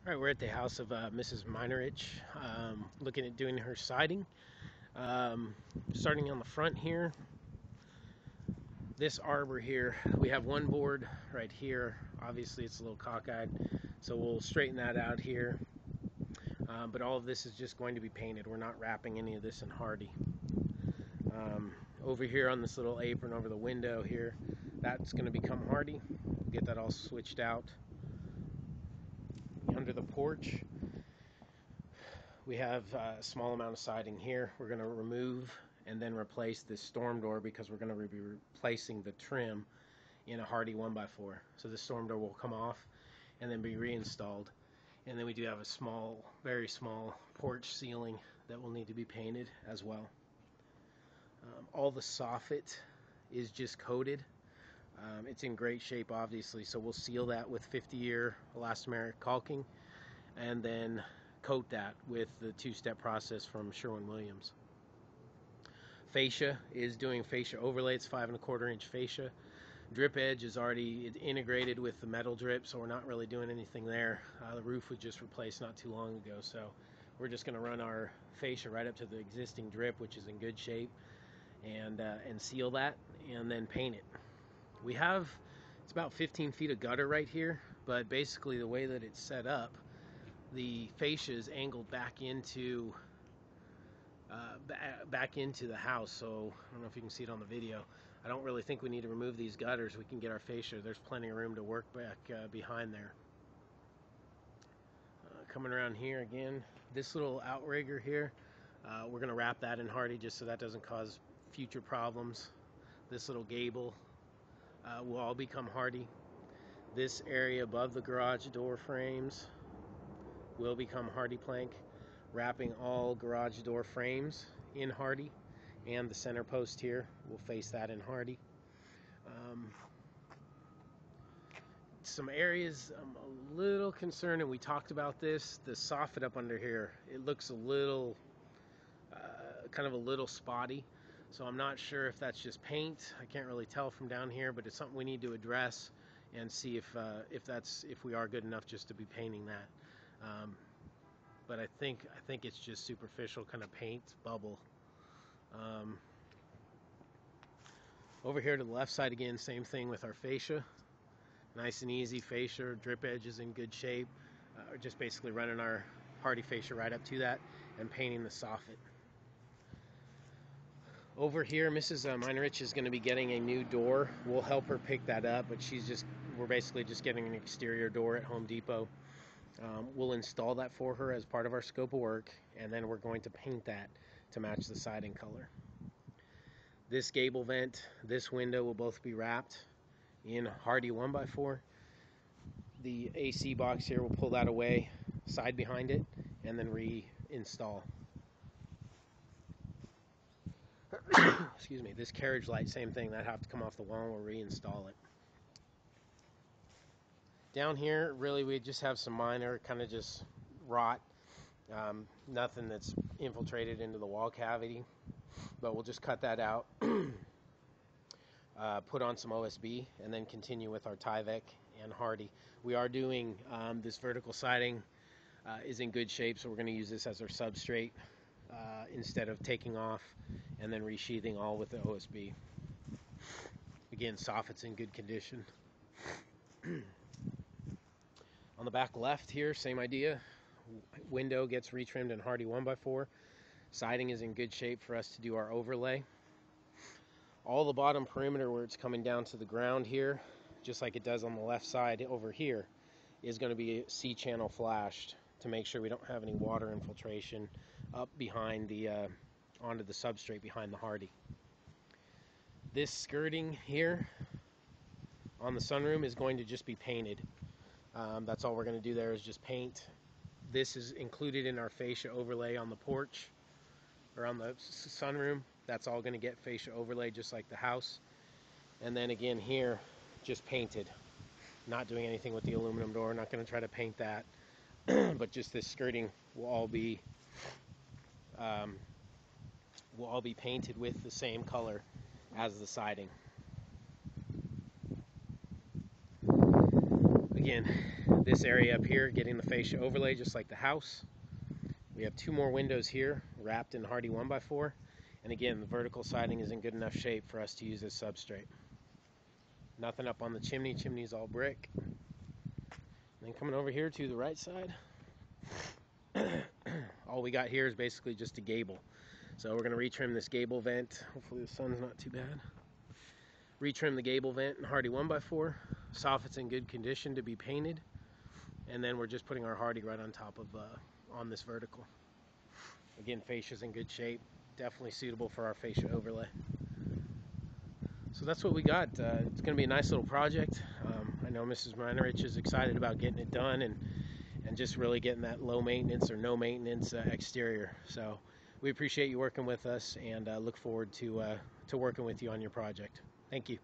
All right, we're at the house of Mrs. Minarich, looking at doing her siding. Starting on the front here, this arbor here, we have one board right here. Obviously, it's a little cockeyed, so we'll straighten that out here. But all of this is just going to be painted. We're not wrapping any of this in Hardie. Over here on this little apron over the window here, that's going to become Hardie. We'll get that all switched out. Under the porch, we have a small amount of siding here. We're going to remove and then replace this storm door because we're going to be replacing the trim in a Hardie 1x4. So this storm door will come off and then be reinstalled. And then we do have a small, very small porch ceiling that will need to be painted as well. All the soffit is just coated. It's in great shape, obviously, so we'll seal that with 50-year elastomeric caulking and then coat that with the two-step process from Sherwin-Williams. Fascia is doing fascia overlay. It's 5 1/4 inch fascia. Drip edge is already integrated with the metal drip, so we're not really doing anything there. The roof was just replaced not too long ago, so we're just going to run our fascia right up to the existing drip, which is in good shape, and seal that and then paint it. We have, it's about 15 feet of gutter right here, but basically the way that it's set up, the fascia is angled back into the house. So I don't know if you can see it on the video. I don't really think we need to remove these gutters. We can get our fascia. There's plenty of room to work back behind there. Coming around here again, this little outrigger here, we're going to wrap that in Hardie just so that doesn't cause future problems. This little gable will all become Hardie. This area above the garage door frames will become Hardie plank, wrapping all garage door frames in Hardie, and the center post here will face that in Hardie. Some areas I'm a little concerned, and we talked about this, the soffit up under here, it looks a little kind of a little spotty, so I'm not sure if that's just paint. I can't really tell from down here, but it's something we need to address and see if we are good enough just to be painting that. But I think it's just superficial kind of paint bubble. Over here to the left side again, same thing with our fascia. Nice and easy fascia, drip edge is in good shape. Just basically running our Hardie fascia right up to that and painting the soffit. Over here, Mrs. Minarich is going to be getting a new door. We'll help her pick that up, but we're basically just getting an exterior door at Home Depot. We'll install that for her as part of our scope of work, and then we're going to paint that to match the siding color. This gable vent, this window will both be wrapped in Hardie 1x4. The AC box here, we'll pull that away, side behind it, and then reinstall. Excuse me, this carriage light, same thing, that have to come off the wall and we'll reinstall it. Down here, really, we just have some minor kind of just rot, nothing that's infiltrated into the wall cavity, but we'll just cut that out, put on some OSB, and then continue with our Tyvek and Hardie. We are doing this vertical siding is in good shape, so we're going to use this as our substrate instead of taking off and then resheathing all with the OSB. Again, soffit's in good condition. On the back left here, same idea. Window gets retrimmed in Hardie 1x4. Siding is in good shape for us to do our overlay. All the bottom perimeter where it's coming down to the ground here, just like it does on the left side over here, is going to be C-channel flashed to make sure we don't have any water infiltration up behind the onto the substrate behind the Hardie. This skirting here on the sunroom is going to just be painted. That's all we're going to do there is just paint. This is included in our fascia overlay on the porch or on the sunroom. That's all going to get fascia overlay just like the house. And then again here, just painted. Not doing anything with the aluminum door. Not going to try to paint that. But just this skirting will all be painted with the same color as the siding. again, this area up here getting the fascia overlay just like the house. We have 2 more windows here wrapped in Hardie 1x4, and again, the vertical siding is in good enough shape for us to use as substrate. Nothing up on the chimney. Chimney's all brick. And then coming over here to the right side, all we got here is basically just a gable. So we're going to retrim this gable vent. Hopefully the sun's not too bad. Retrim the gable vent in Hardie 1x4. Soffit's in good condition to be painted. And then we're just putting our Hardie right on top of, on this vertical. Again, fascia's in good shape. Definitely suitable for our fascia overlay. So that's what we got. It's going to be a nice little project. I know Mrs. Minarich is excited about getting it done and just really getting that low maintenance or no maintenance exterior. So we appreciate you working with us and look forward to working with you on your project. Thank you.